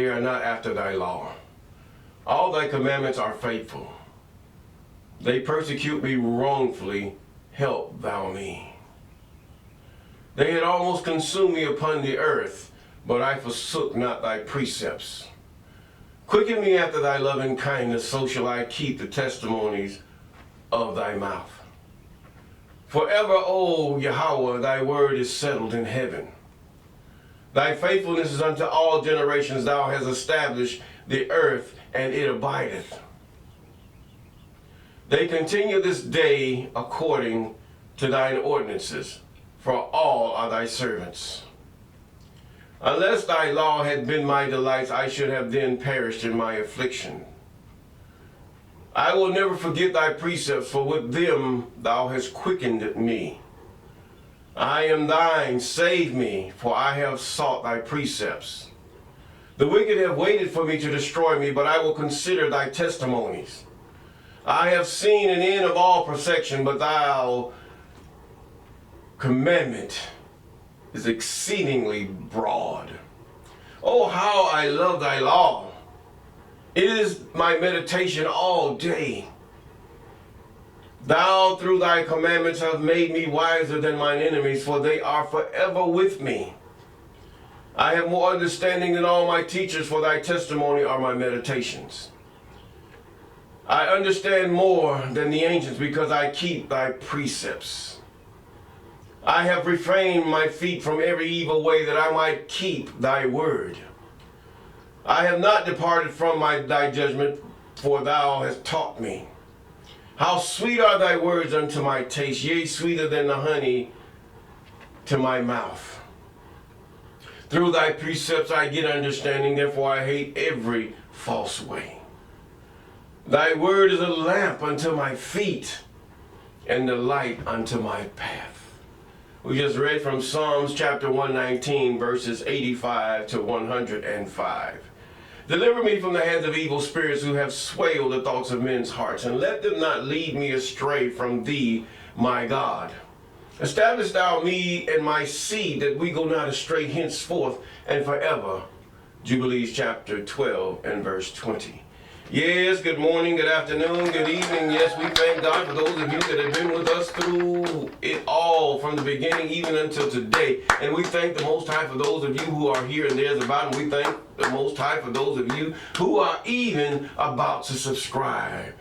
they are not after thy law. All thy commandments are faithful. They persecute me wrongfully, help thou me. They had almost consumed me upon the earth, but I forsook not thy precepts. Quicken me after thy loving kindness, so shall I keep the testimonies of thy mouth. Forever, O Yahweh, thy word is settled in heaven. Thy faithfulness is unto all generations. Thou hast established the earth, and it abideth. They continue this day according to thine ordinances, for all are thy servants. Unless thy law had been my delights, I should have then perished in my affliction. I will never forget thy precepts, for with them thou hast quickened me. I am thine, save me, for I have sought thy precepts. The wicked have waited for me to destroy me, but I will consider thy testimonies. I have seen an end of all perfection, but thy commandment is exceedingly broad. Oh, how I love thy law. It is my meditation all day. Thou through thy commandments hast made me wiser than mine enemies, for they are forever with me. I have more understanding than all my teachers, for thy testimony are my meditations. I understand more than the ancients, because I keep thy precepts. I have refrained my feet from every evil way, that I might keep thy word. I have not departed from thy judgment, for thou hast taught me. How sweet are thy words unto my taste, yea, sweeter than the honey to my mouth. Through thy precepts I get understanding, therefore I hate every false way. Thy word is a lamp unto my feet, and the light unto my path. We just read from Psalms chapter 119, verses 85 to 105. Deliver me from the hands of evil spirits who have swayed the thoughts of men's hearts, and let them not lead me astray from thee, my God. Establish thou me and my seed, that we go not astray henceforth and forever. Jubilees chapter 12 and verse 20. Yes, good morning, good afternoon, good evening. Yes, we thank God for those of you that have been with us through it all from the beginning even until today. And we thank the Most High for those of you who are here and there's about. And we thank the Most High for those of you who are even about to subscribe.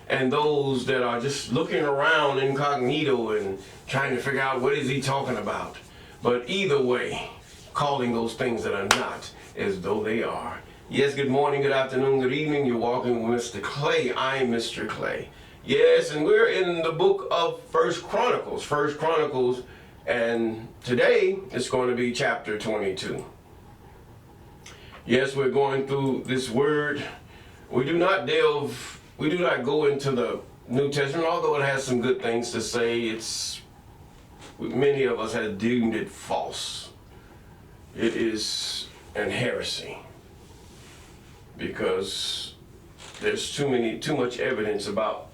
And those that are just looking around incognito and trying to figure out what is he talking about. But either way, calling those things that are not as though they are. Yes, good morning, good afternoon, good evening. You're walking with Mr. Clay. I'm Mr. Clay. Yes, and we're in the book of First Chronicles, and today it's going to be chapter 22. Yes, we're going through this word. We do not go into the New Testament, although it has some good things to say. Many of us have deemed it false. It is an heresy, because there's too much evidence about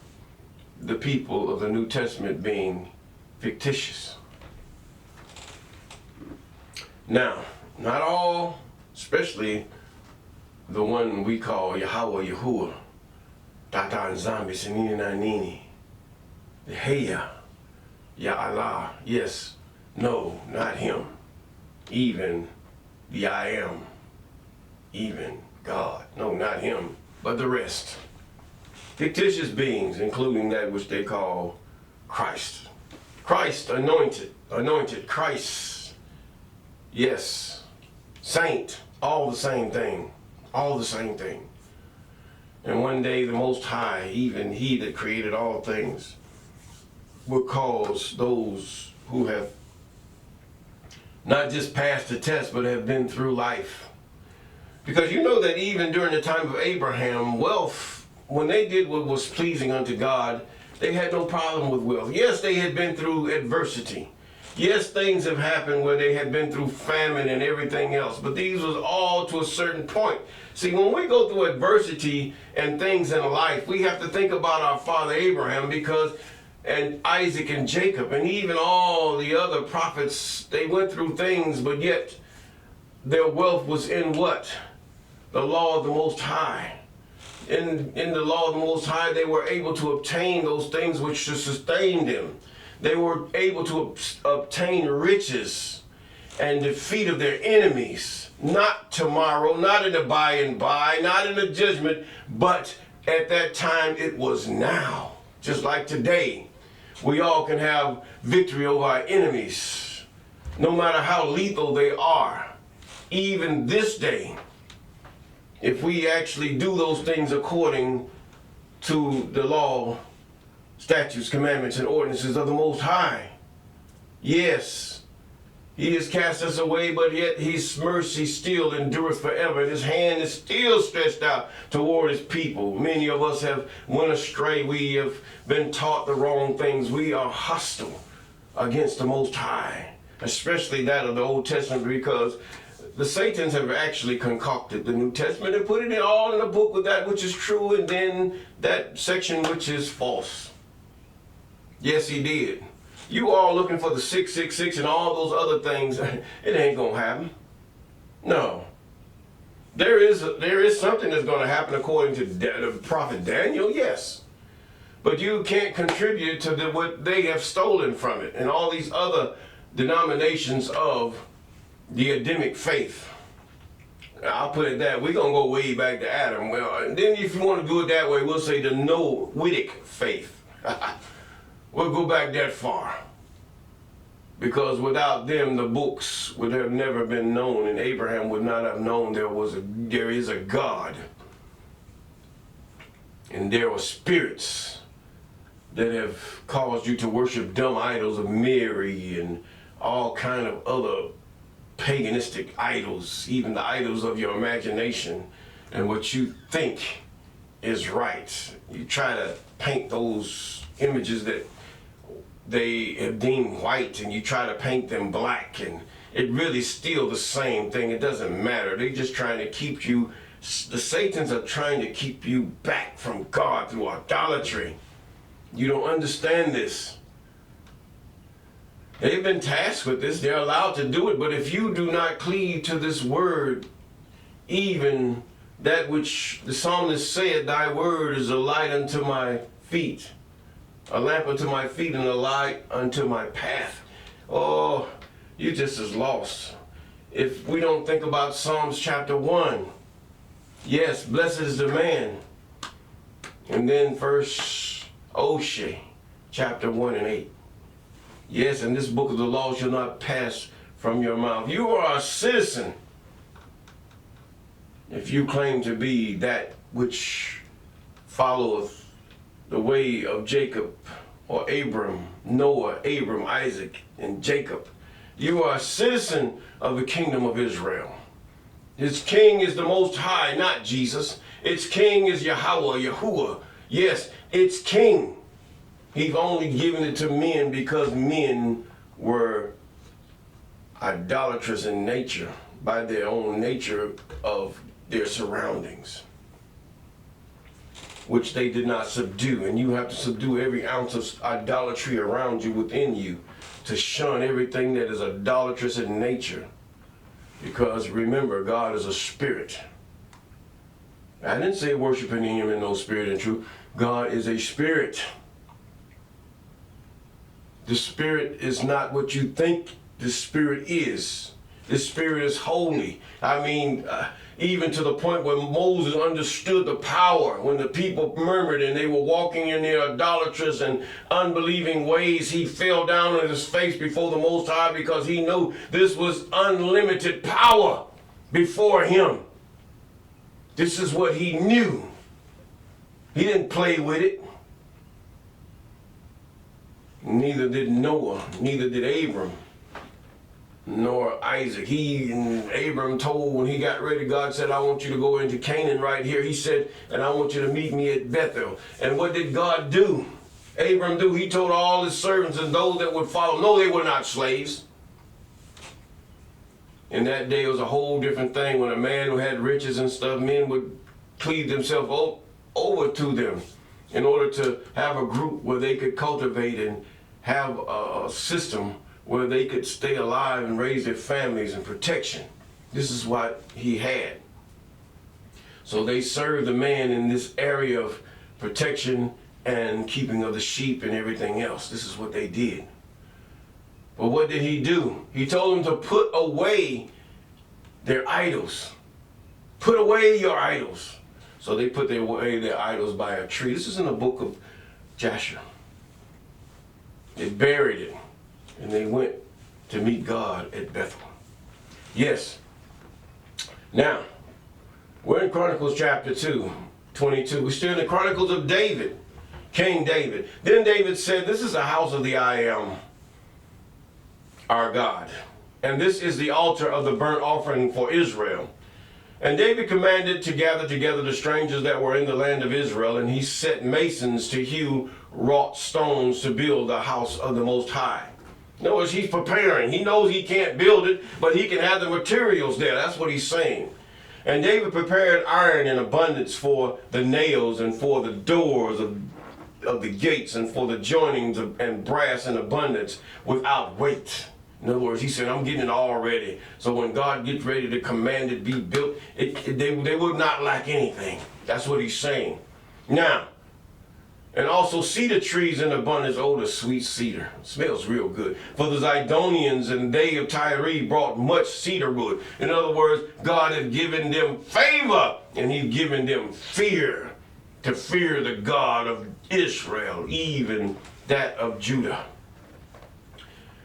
the people of the New Testament being fictitious. Now, not all, especially the one we call Yahweh, Yahuwah, Tata Nzambi, Sinini Nanini, the Heya, Ya Allah, yes, no, not him, even the I am, even God, no, not him, but the rest. Fictitious beings, including that which they call Christ. Christ, anointed, Christ, yes, saint, all the same thing. And one day the Most High, even he that created all things, will cause those who have not just passed the test, but have been through life. Because you know that even during the time of Abraham, wealth, when they did what was pleasing unto God, they had no problem with wealth. Yes, they had been through adversity. Yes, things have happened where they had been through famine and everything else, but these was all to a certain point. See, when we go through adversity and things in life, we have to think about our father Abraham, and Isaac and Jacob, and even all the other prophets, they went through things, but yet their wealth was in what? the law of the Most High. In the law of the Most High, they were able to obtain those things which should sustain them. They were able to obtain riches and defeat of their enemies. Not tomorrow, not in the by and by, not in the judgment, but at that time it was now. Just like today, we all can have victory over our enemies, no matter how lethal they are. Even this day, if we actually do those things according to the law, statutes, commandments, and ordinances of the Most High. Yes, he has cast us away, but yet his mercy still endureth forever. And his hand is still stretched out toward his people. Many of us have went astray. We have been taught the wrong things. We are hostile against the Most High, especially that of the Old Testament, because the Satans have actually concocted the New Testament and put it all in a book with that which is true and then that section which is false. Yes, he did. You all looking for the 666 and all those other things, it ain't gonna happen. No. There is something that's gonna happen according to the prophet Daniel, yes. But you can't contribute to what they have stolen from it and all these other denominations of the Adamic faith. I'll put it that we're gonna go way back to Adam. Well, and then if you want to do it that way, we'll say the Noahic faith. We'll go back that far, because without them, the books would have never been known, and Abraham would not have known there is a God, and there are spirits that have caused you to worship dumb idols of Mary and all kind of other paganistic idols, even the idols of your imagination and what you think is right. You try to paint those images that they have deemed white and you try to paint them black, and it really still the same thing. It doesn't matter. They're just trying to keep you, the Satans are trying to keep you back from God through idolatry. You don't understand this. They've been tasked with this. They're allowed to do it. But if you do not cleave to this word, even that which the psalmist said, thy word is a light unto my feet, a lamp unto my feet, and a light unto my path. Oh, you're just as lost. If we don't think about Psalms chapter 1, yes, blessed is the man. And then First Oshe, chapter 1 and 8. Yes, and this book of the law shall not pass from your mouth. You are a citizen if you claim to be that which followeth the way of Jacob or Abram, Noah, Abram, Isaac, and Jacob. You are a citizen of the kingdom of Israel. Its king is the Most High, not Jesus. Its king is Yahweh, Yahuwah. Yes, its king. He's only given it to men because men were idolatrous in nature by their own nature of their surroundings, which they did not subdue. And you have to subdue every ounce of idolatry around you, within you, to shun everything that is idolatrous in nature. Because remember, God is a spirit. I didn't say worshiping him in no spirit and truth. God is a spirit. The spirit is not what you think the spirit is. The spirit is holy. I mean, even to the point where Moses understood the power. When the people murmured and they were walking in their idolatrous and unbelieving ways, he fell down on his face before the Most High, because he knew this was unlimited power before him. This is what he knew. He didn't play with it. Neither did Noah, neither did Abram, nor Isaac. He and Abram told, when he got ready, God said, I want you to go into Canaan right here. He said, and I want you to meet me at Bethel. And what did God do? Abram do? He told all his servants and those that would follow, no, they were not slaves. In that day, it was a whole different thing. When a man who had riches and stuff, men would cleave themselves over to them in order to have a group where they could cultivate and have a system where they could stay alive and raise their families and protection. This is what he had. So they served the man in this area of protection and keeping of the sheep and everything else. This is what they did. But what did he do? He told them to put away their idols. Put away your idols. So they put away their idols by a tree. This is in the book of Joshua. They buried it, and they went to meet God at Bethel. Yes. Now, we're in Chronicles chapter 2, 22. We're still in the Chronicles of David, King David. Then David said, this is the house of the I Am, our God. And this is the altar of the burnt offering for Israel. And David commanded to gather together the strangers that were in the land of Israel, and he set masons to hew wrought stones to build the house of the Most High. In other words, he's preparing. He knows he can't build it, but he can have the materials there. That's what he's saying. And David prepared iron in abundance for the nails and for the doors of the gates and for the joinings and brass in abundance without weight. In other words, he said, I'm getting it all ready. So when God gets ready to command it be built, they would not lack anything. That's what he's saying. Now, and also cedar trees in abundance, oh, the sweet cedar. It smells real good. For the Zidonians and they of Tyre brought much cedar wood. In other words, God had given them favor, and he's given them fear, to fear the God of Israel, even that of Judah.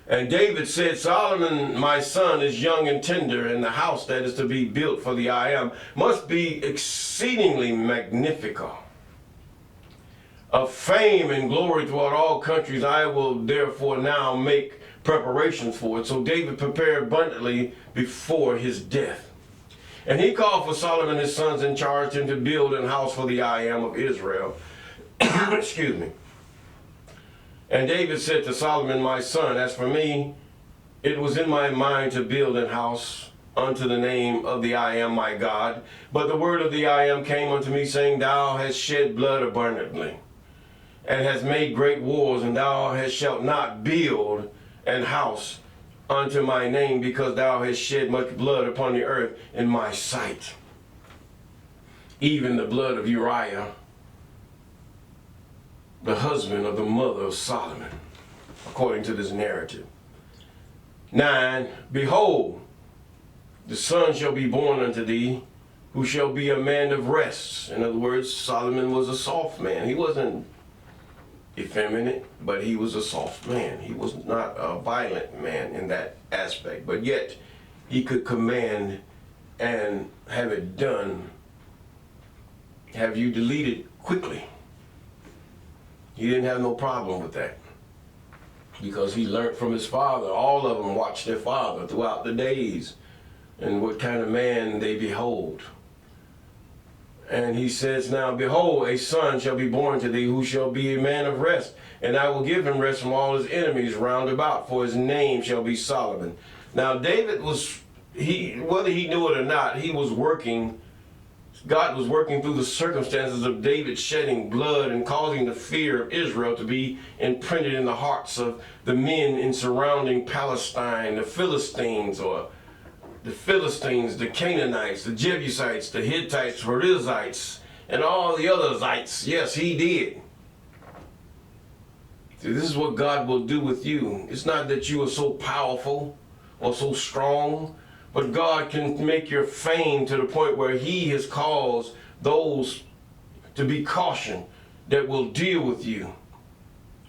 And David said, Solomon, my son, is young and tender, and the house that is to be built for the I Am must be exceedingly magnificent. Of fame and glory throughout all countries, I will therefore now make preparations for it. So David prepared abundantly before his death. And he called for Solomon his sons and charged him to build an house for the I Am of Israel. Excuse me. And David said to Solomon, my son, as for me, it was in my mind to build an house unto the name of the I Am my God. But the word of the I Am came unto me, saying, thou hast shed blood abundantly, and hast made great wars, and thou shalt not build an house unto my name, because thou hast shed much blood upon the earth in my sight, even the blood of Uriah, the husband of the mother of Solomon, according to this narrative. 9, behold, the son shall be born unto thee, who shall be a man of rest. In other words, Solomon was a soft man. He wasn't effeminate, but he was a soft man. He was not a violent man in that aspect, but yet he could command and have it done, have you deleted quickly. He didn't have no problem with that, because he learned from his father. All of them watched their father throughout the days and what kind of man they behold. And he says, now behold, a son shall be born to thee, who shall be a man of rest, and I will give him rest from all his enemies round about, for his name shall be Solomon. Now David was, whether he knew it or not, he was working. God was working through the circumstances of David shedding blood and causing the fear of Israel to be imprinted in the hearts of the men in surrounding Palestine, the Philistines, the Canaanites, the Jebusites, the Hittites, Perizzites, and all the other Zites. Yes, he did. See, this is what God will do with you. It's not that you are so powerful or so strong, but God can make your fame to the point where he has caused those to be cautioned that will deal with you.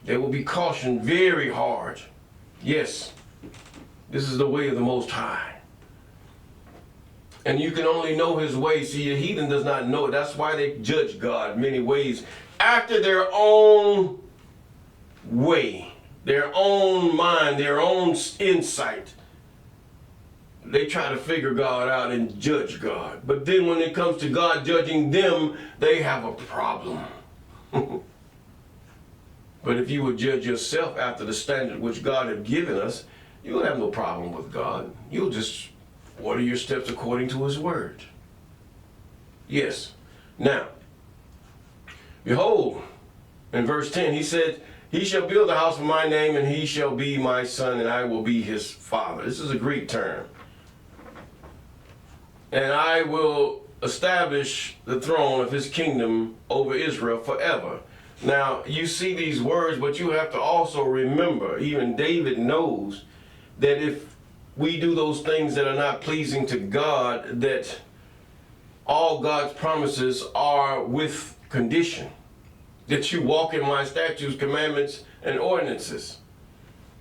They will be cautioned very hard. Yes, this is the way of the Most High. And you can only know his way. See, the heathen does not know it. That's why they judge God many ways after their own way, their own mind, their own insight. They try to figure God out and judge God. But then when it comes to God judging them, they have a problem. But if you would judge yourself after the standard which God has given us, you'll have no problem with God. You'll just order your steps according to his word. Yes. Now, behold, in verse 10, he said, he shall build a house for my name, and he shall be my son, and I will be his father. This is a Greek term. And I will establish the throne of his kingdom over Israel forever. Now, you see these words, but you have to also remember, even David knows that if we do those things that are not pleasing to God, that all God's promises are with condition. That you walk in my statutes, commandments, and ordinances.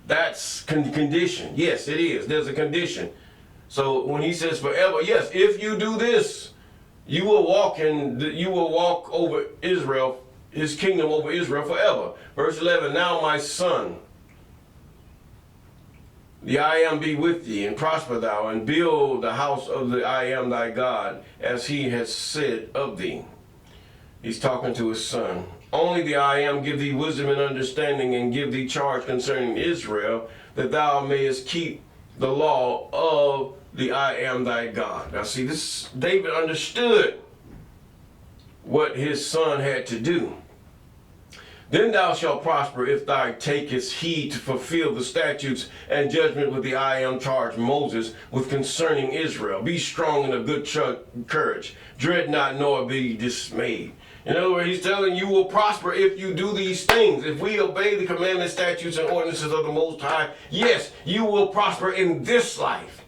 That's condition. Yes, it is. There's a condition. So when he says forever, yes, if you do this, you will walk over Israel, his kingdom over Israel forever. Verse 11, now my son, the I am be with thee, and prosper thou, and build the house of the I am thy God, as he has said of thee. He's talking to his son. Only the I am give thee wisdom and understanding, and give thee charge concerning Israel, that thou mayest keep the law of the I am thy God. Now see, this David understood what his son had to do. Then thou shalt prosper if thou takest heed to fulfill the statutes and judgment with the I am charged Moses with concerning Israel. Be strong and of good courage. Dread not, nor be dismayed. In other words, he's telling you will prosper if you do these things. If we obey the commandments, statutes, and ordinances of the Most High, yes, you will prosper in this life.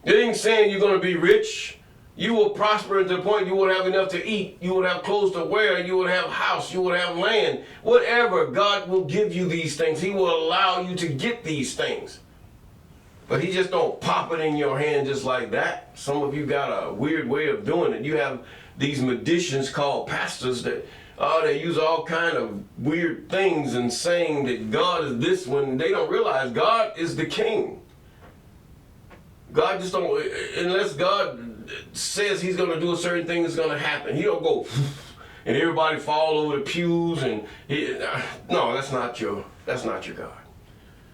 It ain't saying you're going to be rich. You will prosper to the point you will have enough to eat. You will have clothes to wear. You will have a house. You will have land. Whatever, God will give you these things. He will allow you to get these things. But he just don't pop it in your hand just like that. Some of you got a weird way of doing it. You have these magicians called pastors that they use all kind of weird things and saying that God is this when they don't realize God is the king. God just don't, unless God says he's going to do a certain thing, it's going to happen. He don't go and everybody fall over the pews and no, that's not your God.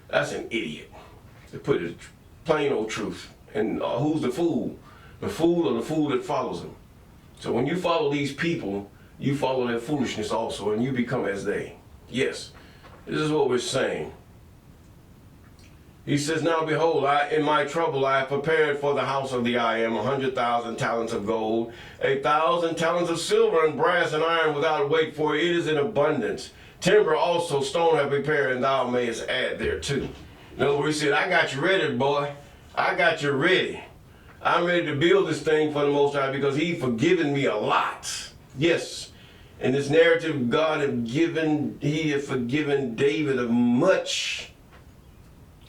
That's an idiot. To put it plain old truth. And who's the fool? The fool or the fool that follows him. So when you follow these people, you follow their foolishness also, and you become as they. Yes, this is what we're saying. He says, now behold, in my trouble I have prepared for the house of the I am 100,000 talents of gold, 1,000 talents of silver and brass and iron without weight, for it is in abundance. Timber also, stone have prepared, and thou mayest add thereto. In other words, he said, I got you ready, boy. I got you ready. I'm ready to build this thing for the Most High because he forgiven me a lot. Yes. In this narrative, he had forgiven David of much.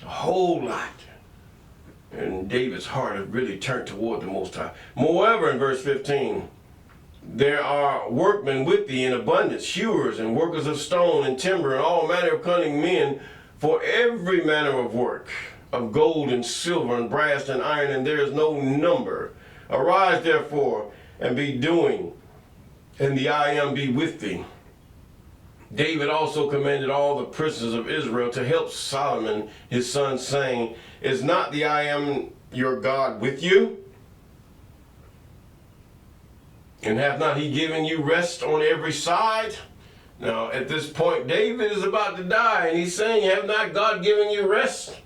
A whole lot. And David's heart had really turned toward the Most High. Moreover, in verse 15, there are workmen with thee in abundance, hewers and workers of stone and timber and all manner of cunning men for every manner of work, of gold and silver and brass and iron, and there is no number. Arise therefore and be doing, and the I am be with thee. David also commanded all the princes of Israel to help Solomon his son, saying, is not the I am your God with you? And hath not he given you rest on every side? Now at this point David is about to die, and he's saying, have not God given you rest?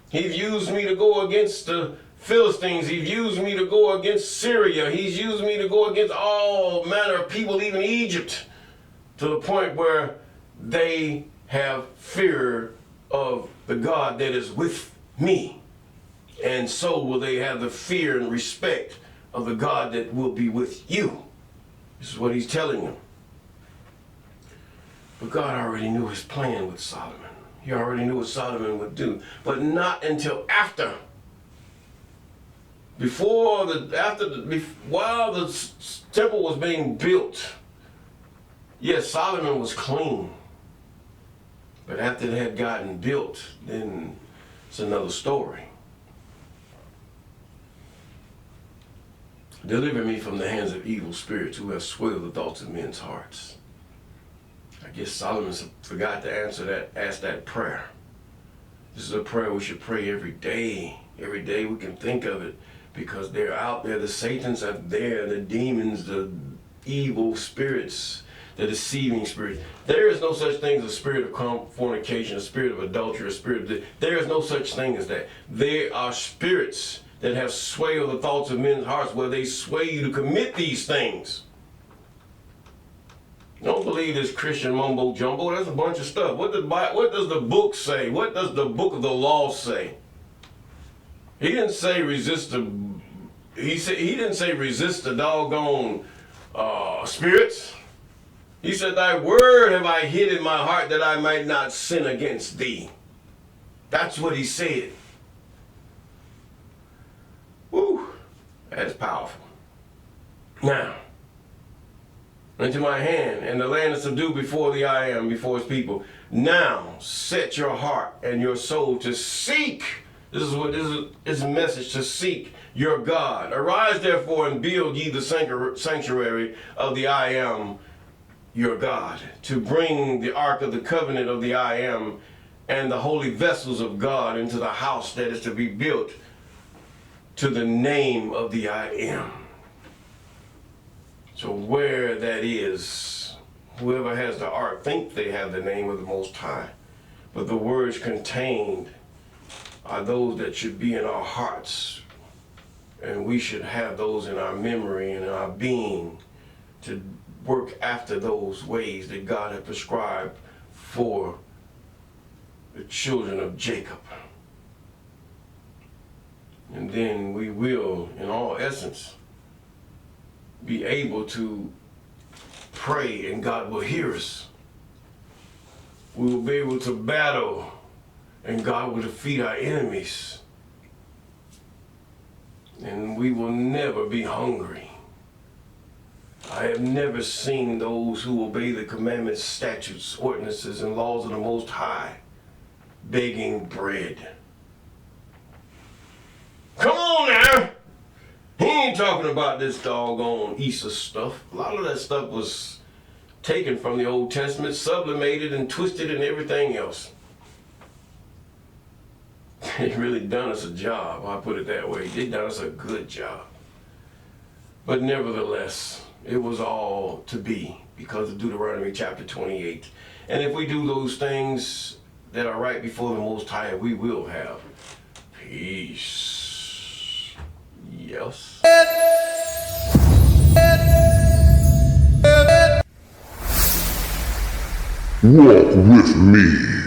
He's used me to go against the Philistines. He's used me to go against Syria. He's used me to go against all manner of people, even Egypt, to the point where they have fear of the God that is with me. And so will they have the fear and respect of the God that will be with you. This is what he's telling them. But God already knew his plan with Solomon. He already knew what Solomon would do. But not until after. While the temple was being built, yes, Solomon was clean. But after it had gotten built, then it's another story. Deliver me from the hands of evil spirits who have swayed the thoughts of men's hearts. I guess Solomon forgot to ask that prayer. This is a prayer we should pray every day. Every day we can think of it, because they're out there. The Satans are there, the demons, the evil spirits, the deceiving spirits. There is no such thing as a spirit of fornication, a spirit of adultery, a spirit of there is no such thing as that. There are spirits that have sway of the thoughts of men's hearts, where they sway you to commit these things. Don't believe this Christian mumbo jumbo. That's a bunch of stuff. What does the book say? What does the book of the law say? He didn't say resist the. He didn't say resist the doggone spirits. He said, "Thy word have I hid in my heart that I might not sin against thee." That's what he said. Woo, that's powerful. Now, into my hand, and the land is subdued before the I am, before his people. Now set your heart and your soul to seek. This is a message, to seek your God. Arise therefore and build ye the sanctuary of the I am your God, to bring the ark of the covenant of the I am and the holy vessels of God into the house that is to be built to the name of the I am. So where that is, whoever has the ark think they have the name of the Most High. But the words contained are those that should be in our hearts. And we should have those in our memory and in our being to work after those ways that God had prescribed for the children of Jacob. And then we will, in all essence, be able to pray and God will hear us. We will be able to battle and God will defeat our enemies. And we will never be hungry. I have never seen those who obey the commandments, statutes, ordinances, and laws of the Most High begging bread. Come on now! He ain't talking about this doggone Easter stuff. A lot of that stuff was taken from the Old Testament, sublimated and twisted and everything else. They really done us a job, I'll put it that way. They done us a good job. But nevertheless, it was all to be because of Deuteronomy chapter 28. And if we do those things that are right before the Most High, we will have peace. Yes. Walk with me.